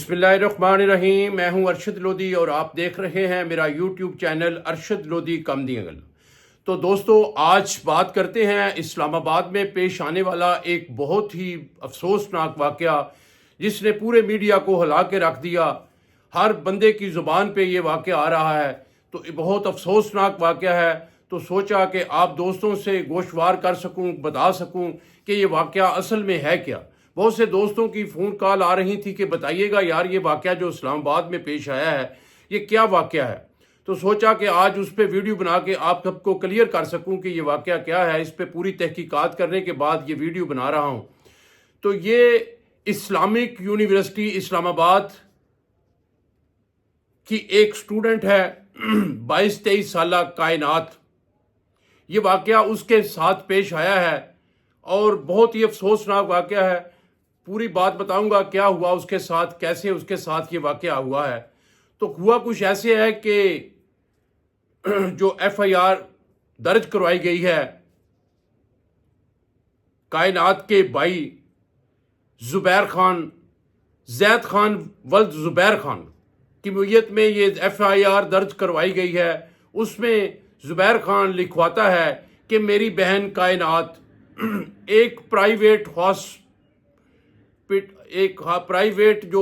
बिस्मिल्लाहिर्रहमानिर्रहीम। मैं हूं अरशद लोधी और आप देख रहे हैं मेरा यूट्यूब चैनल अरशद लोधी कमदीगल। तो दोस्तों, आज बात करते हैं इस्लामाबाद में पेश आने वाला एक बहुत ही अफसोसनाक वाक़या जिसने पूरे मीडिया को हिला के रख दिया। हर बंदे की ज़ुबान पे ये वाक़या आ रहा है, तो ये बहुत अफसोसनाक वाक़या है। तो सोचा कि आप दोस्तों से गोशवार कर सकूं, बता सकूं कि ये वाक़या असल में है क्या। बहुत से दोस्तों की फ़ोन कॉल आ रही थी कि बताइएगा यार, ये वाक़या जो इस्लामाबाद में पेश आया है ये क्या वाक़या है। तो सोचा कि आज उस पर वीडियो बना के आप सबको क्लियर कर सकूं कि ये वाक़या क्या है। इस पर पूरी तहकीकात करने के बाद ये वीडियो बना रहा हूं। तो ये इस्लामिक यूनिवर्सिटी इस्लामाबाद की एक स्टूडेंट है 22-23 साल कायनात। ये वाक़या उसके साथ पेश आया है और बहुत ही अफसोसनाक वाक़या है। पूरी बात बताऊंगा क्या हुआ उसके साथ, कैसे उसके साथ ये वाक़या हुआ है। तो हुआ कुछ ऐसे है कि जो FIR दर्ज करवाई गई है कायनात के भाई ज़ुबैर खान, जैद खान वल्द ज़ुबैर खान की मुय्यत में ये FIR दर्ज करवाई गई है। उसमें ज़ुबैर खान लिखवाता है कि मेरी बहन कायनात एक प्राइवेट जो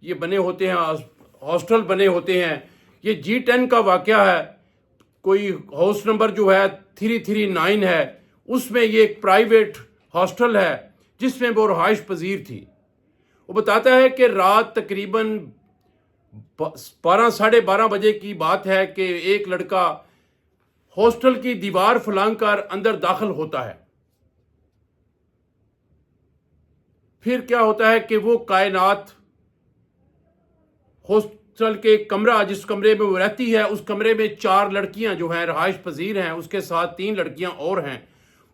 ये बने होते हैं, हॉस्टल बने होते हैं, ये G10 का वाक़या है। कोई हाउस नंबर जो है 339 है, उसमें ये एक प्राइवेट हॉस्टल है जिसमें वो रहाइश पजीर थी। वो बताता है कि रात तकरीबन 12-12:30 बजे की बात है कि एक लड़का हॉस्टल की दीवार फलांग कर अंदर दाखिल होता है। फिर क्या होता है कि वो कायनात हॉस्टल के कमरा, जिस कमरे में वो रहती है, उस कमरे में 4 लड़कियां जो हैं रहाइश पजीर हैं, उसके साथ 3 लड़कियां और हैं।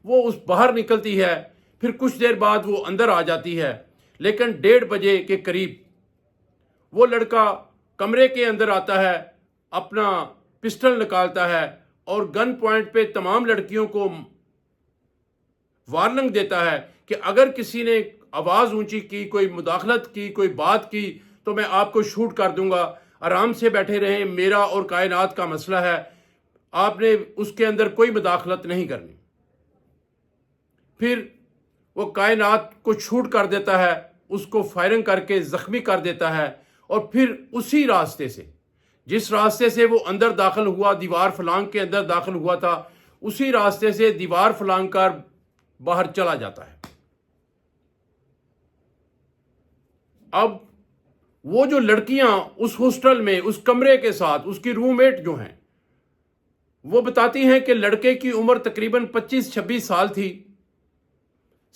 वो उस बाहर निकलती है, फिर कुछ देर बाद वो अंदर आ जाती है। लेकिन 1:30 बजे के करीब वो लड़का कमरे के अंदर आता है, अपना पिस्टल निकालता है और गन पॉइंट पे तमाम लड़कियों को वार्निंग देता है कि अगर किसी ने आवाज़ ऊंची की, कोई मुदाखलत की, कोई बात की, तो मैं आपको शूट कर दूंगा। आराम से बैठे रहें, मेरा और कायनात का मसला है, आपने उसके अंदर कोई मुदाखलत नहीं करनी। फिर वो कायनात को शूट कर देता है, उसको फायरिंग करके ज़ख्मी कर देता है और फिर उसी रास्ते से, जिस रास्ते से वो अंदर दाखिल हुआ, दीवार फलांग के अंदर दाखिल हुआ था, उसी रास्ते से दीवार फलांग कर बाहर चला जाता है। अब वो जो लड़कियां उस हॉस्टल में, उस कमरे के साथ, उसकी रूममेट जो हैं, वो बताती हैं कि लड़के की उम्र तकरीबन 25-26 साल थी।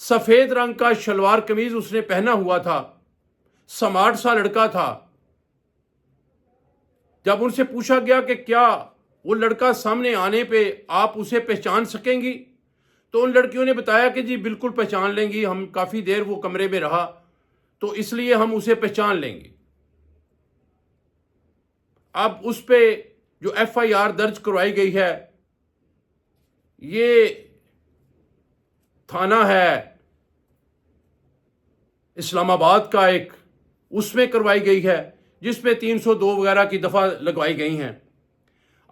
सफेद रंग का शलवार कमीज उसने पहना हुआ था, स्मार्ट सा लड़का था। जब उनसे पूछा गया कि क्या वो लड़का सामने आने पे आप उसे पहचान सकेंगी, तो उन लड़कियों ने बताया कि जी बिल्कुल पहचान लेंगी, हम काफ़ी देर वो कमरे में रहा तो इसलिए हम उसे पहचान लेंगे। अब उस पे जो FIR दर्ज करवाई गई है, ये थाना है इस्लामाबाद का एक, उसमें करवाई गई है, जिसमें 302 वगैरह की दफ़ा लगवाई गई हैं।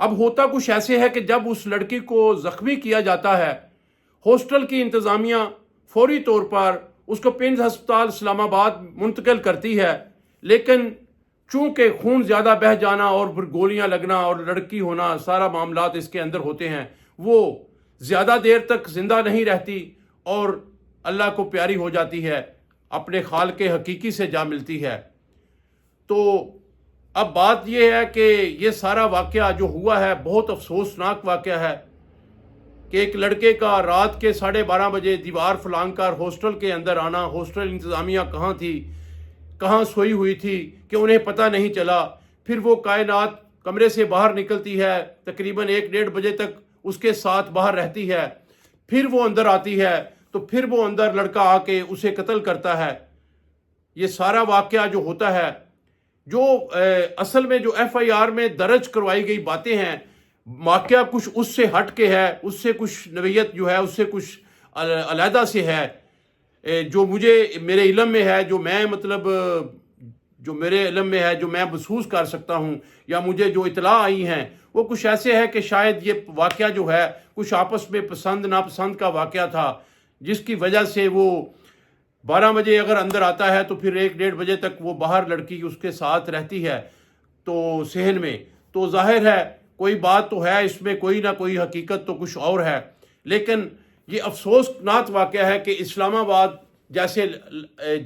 अब होता कुछ ऐसे है कि जब उस लड़की को ज़ख्मी किया जाता है, हॉस्टल की इंतज़ामिया फौरी तौर पर उसको पिंज हस्पताल इस्लामाबाद मुंतकिल करती है। लेकिन चूंकि खून ज़्यादा बह जाना और फिर गोलियां लगना और लड़की होना, सारा मामलात इसके अंदर होते हैं, वो ज़्यादा देर तक ज़िंदा नहीं रहती और अल्लाह को प्यारी हो जाती है, अपने खालिक हकीकी से जा मिलती है। तो अब बात यह है कि ये सारा वाक़या जो हुआ है बहुत अफसोसनाक वाक़या है कि एक लड़के का रात के 12:30 बजे दीवार फलांग कर हॉस्टल के अंदर आना। हॉस्टल इंतज़ामिया कहाँ थी, कहाँ सोई हुई थी कि उन्हें पता नहीं चला। फिर वो कायनात कमरे से बाहर निकलती है, तकरीबन 1-1:30 बजे तक उसके साथ बाहर रहती है। फिर वो अंदर आती है, तो फिर वो अंदर लड़का आके उसे कत्ल करता है। ये सारा वाक़या जो होता है, जो असल में जो FIR में दर्ज करवाई गई बातें हैं, वाक़या कुछ उससे हट के है, उससे कुछ नवीयत जो है उससे कुछ अलहदा से है, जो मुझे मेरे इल्म में है, जो मैं मतलब جو میرے علم میں ہے، جو میں محسوس کر سکتا ہوں یا مجھے جو اطلاع آئی ہیں، وہ کچھ ایسے ہے کہ شاید یہ واقعہ جو ہے کچھ آپس میں پسند ناپسند کا واقعہ تھا، جس کی وجہ سے وہ 12 بجے اگر اندر آتا ہے تو پھر 1 1:30 بجے تک وہ باہر لڑکی اس کے ساتھ رہتی ہے تو صحن میں، تو ظاہر ہے کوئی بات تو ہے اس میں، کوئی نہ کوئی حقیقت تو کچھ اور ہے۔ لیکن یہ افسوسناک واقعہ ہے کہ اسلام آباد جیسے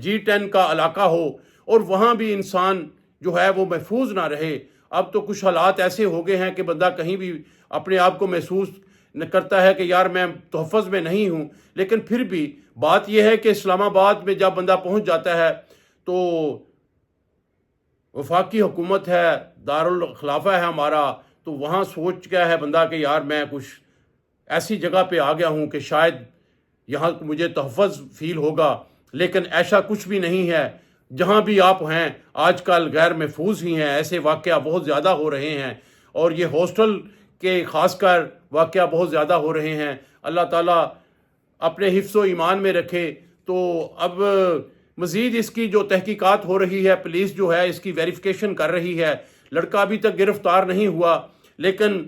G10 کا علاقہ ہو اور وہاں بھی انسان جو ہے وہ محفوظ نہ رہے۔ اب تو کچھ حالات ایسے ہو گئے ہیں کہ بندہ کہیں بھی اپنے آپ کو محسوس کرتا ہے کہ یار میں تحفظ میں نہیں ہوں، لیکن پھر بھی بات یہ ہے کہ اسلام آباد میں جب بندہ پہنچ جاتا ہے تو وفاقی حکومت ہے، دارالخلافہ ہے ہمارا، تو وہاں سوچ گیا ہے بندہ کہ یار میں کچھ ایسی جگہ پہ آ گیا ہوں کہ شاید یہاں مجھے تحفظ فیل ہوگا، لیکن ایسا کچھ بھی نہیں ہے۔ جہاں بھی آپ ہیں آج کل غیر محفوظ ہی ہیں، ایسے واقعہ بہت زیادہ ہو رہے ہیں، اور یہ ہاسٹل کے خاص کر واقعہ بہت زیادہ ہو رہے ہیں۔ اللہ تعالیٰ اپنے حفظ و ایمان میں رکھے۔ تو اب مزید اس کی جو تحقیقات ہو رہی ہے، پولیس جو ہے اس کی ویریفیکیشن کر رہی ہے۔ لڑکا ابھی تک گرفتار نہیں ہوا، لیکن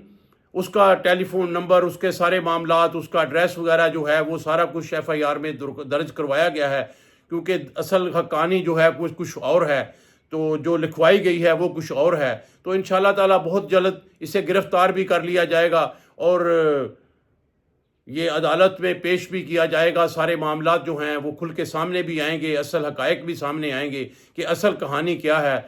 اس کا ٹیلی فون نمبر، اس کے سارے معاملات، اس کا ایڈریس وغیرہ جو ہے وہ سارا کچھ FIR میں درج کروایا گیا ہے، کیونکہ اصل حقانی جو ہے وہ کچھ اور ہے، تو جو لکھوائی گئی ہے وہ کچھ اور ہے۔ تو انشاءاللہ تعالیٰ بہت جلد اسے گرفتار بھی کر لیا جائے گا اور یہ عدالت میں پیش بھی کیا جائے گا۔ سارے معاملات جو ہیں وہ کھل کے سامنے بھی آئیں گے، اصل حقائق بھی سامنے آئیں گے کہ اصل کہانی کیا ہے۔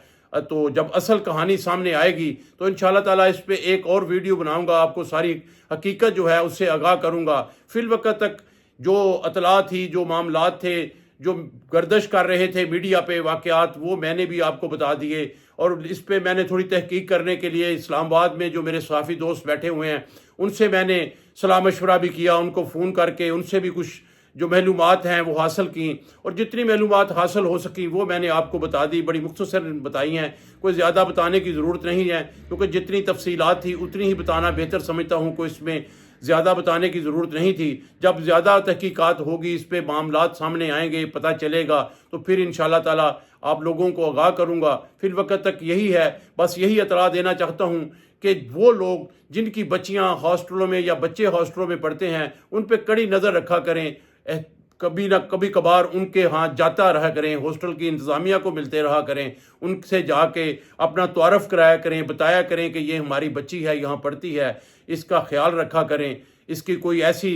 تو جب اصل کہانی سامنے آئے گی تو انشاءاللہ تعالیٰ اس پہ ایک اور ویڈیو بناؤں گا، آپ کو ساری حقیقت جو ہے اس سے آگاہ کروں گا۔ فی الوقت تک جو اطلاع تھی، جو معاملات تھے، جو گردش کر رہے تھے میڈیا پہ واقعات، وہ میں نے بھی آپ کو بتا دیے، اور اس پہ میں نے تھوڑی تحقیق کرنے کے لیے اسلام آباد میں جو میرے صحافی دوست بیٹھے ہوئے ہیں ان سے میں نے صلاح مشورہ بھی کیا، ان کو فون کر کے ان سے بھی کچھ جو معلومات ہیں وہ حاصل کیں، اور جتنی معلومات حاصل ہو سکیں وہ میں نے آپ کو بتا دی، بڑی مختصر بتائی ہیں، کوئی زیادہ بتانے کی ضرورت نہیں ہے، کیونکہ جتنی تفصیلات تھی اتنی ہی بتانا بہتر سمجھتا ہوں، کوئی اس میں زیادہ بتانے کی ضرورت نہیں تھی۔ جب زیادہ تحقیقات ہوگی، اس پہ معاملات سامنے آئیں گے، پتہ چلے گا، تو پھر انشاءاللہ تعالیٰ آپ لوگوں کو آگاہ کروں گا۔ فی الوقت تک یہی ہے، بس یہی اطلاع دینا چاہتا ہوں کہ وہ لوگ جن کی بچیاں ہاسٹلوں میں یا بچے ہاسٹلوں میں پڑھتے ہیں ان پہ کڑی نظر رکھا کریں، کبھی نہ کبھی کبھار ان کے ہاں جاتا رہا کریں، ہاسٹل کی انتظامیہ کو ملتے رہا کریں، ان سے جا کے اپنا تعارف کرایا کریں، بتایا کریں کہ یہ ہماری بچی ہے، یہاں پڑھتی ہے، اس کا خیال رکھا کریں۔ اس کی کوئی ایسی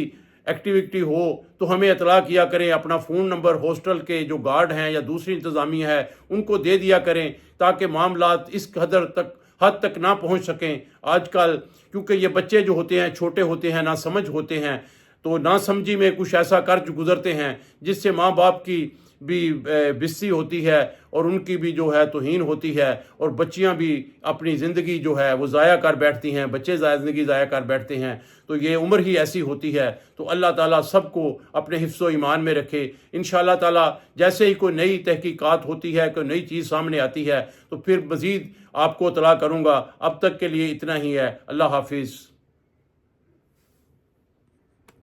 ایکٹیویٹی ہو تو ہمیں اطلاع کیا کریں، اپنا فون نمبر ہاسٹل کے جو گارڈ ہیں یا دوسری انتظامیہ ہے ان کو دے دیا کریں، تاکہ معاملات اس حد تک نہ پہنچ سکیں۔ آج کل کیونکہ یہ بچے جو ہوتے ہیں چھوٹے ہوتے ہیں، نہ سمجھ ہوتے ہیں، تو نہ سمجھی میں کچھ ایسا قرض گزرتے ہیں جس سے ماں باپ کی بھی بسی ہوتی ہے اور ان کی بھی جو ہے توہین ہوتی ہے، اور بچیاں بھی اپنی زندگی جو ہے وہ ضائع کر بیٹھتی ہیں، بچے زندگی ضائع کر بیٹھتے ہیں۔ تو یہ عمر ہی ایسی ہوتی ہے۔ تو اللہ تعالیٰ سب کو اپنے حفظ و ایمان میں رکھے۔ انشاءاللہ تعالیٰ جیسے ہی کوئی نئی تحقیقات ہوتی ہے، کوئی نئی چیز سامنے آتی ہے تو پھر مزید آپ کو اطلاع کروں گا۔ اب تک کے لیے اتنا ہی ہے۔ اللہ حافظ۔